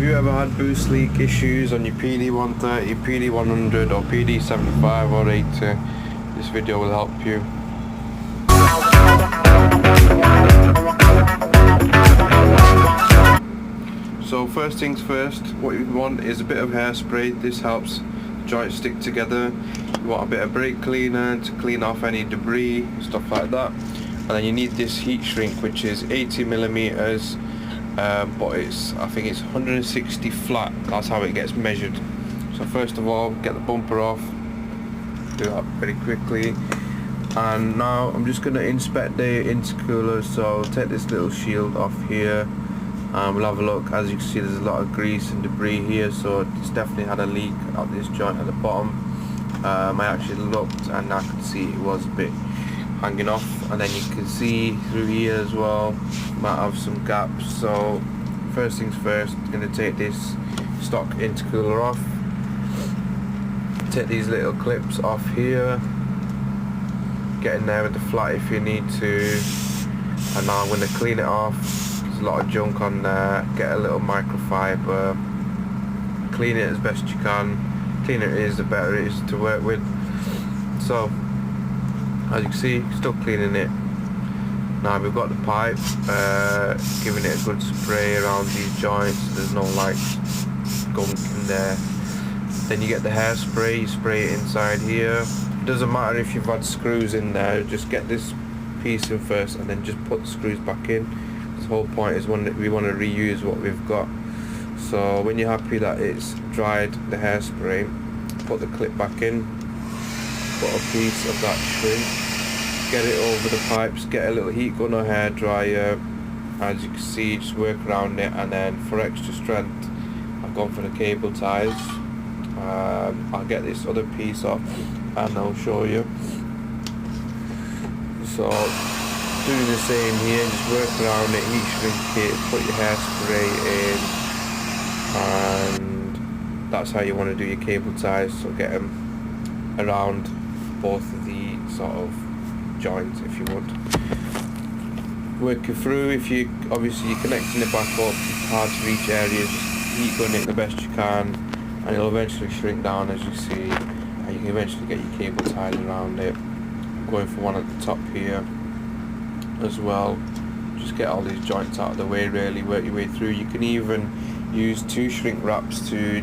you ever had boost leak issues on your pd130, pd100 or pd75 or 80, this video will help you. So first things first, what you want is a bit of hairspray. This helps the joints stick together. You want a bit of brake cleaner to clean off any debris, stuff like that. And then you need this heat shrink, which is 80 millimeters, but I think it's 160 flat. That's how it gets measured. So first of all, get the bumper off. Do that very quickly. And now I'm just going to inspect the intercooler. So I'll take this little shield off here. We'll have a look. As you can see, there's a lot of grease and debris here, so it's definitely had a leak at this joint at the bottom. I actually looked and I could see it was a bit hanging off, and then you can see through here as well, might have some gaps. So first things first, I'm going to take this stock intercooler off, take these little clips off here, get in there with the flat if you need to, and now I'm going to clean it off. There's a lot of junk on there. Get a little microfiber, clean it as best you can. Cleaner it is, the better it is to work with. So as you can see, still cleaning it. Now we've got the pipe, giving it a good spray around these joints. There's no like gunk in there. Then you get the hairspray, you spray it inside here. It doesn't matter if you've had screws in there, just get this piece in first and then just put the screws back in. The whole point is we want to reuse what we've got. So when you're happy that it's dried the hairspray, put the clip back in, put a piece of that shrink, get it over the pipes, get a little heat gun or hairdryer. As you can see, just work around it, and then for extra strength I've gone for the cable ties. I'll get this other piece off and I'll show you. So doing the same here, just work around it, heat shrink it, put your hairspray in, and that's how you want to do your cable ties. So get them around both of the sort of joints if you would. Work it through. If you obviously you're connecting it back up, it's hard to reach areas, just heat gun it the best you can, and it'll eventually shrink down as you see, and you can eventually get your cable ties around it. Going for one at the top here as well. Just get all these joints out of the way, really work your way through. You can even use 2 shrink wraps to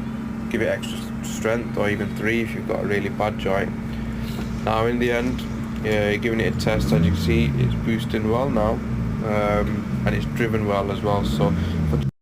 give it extra strength, or even 3 if you've got a really bad joint. Now in the end, giving it a test, as you can see it's boosting well now, and it's driven well as well. So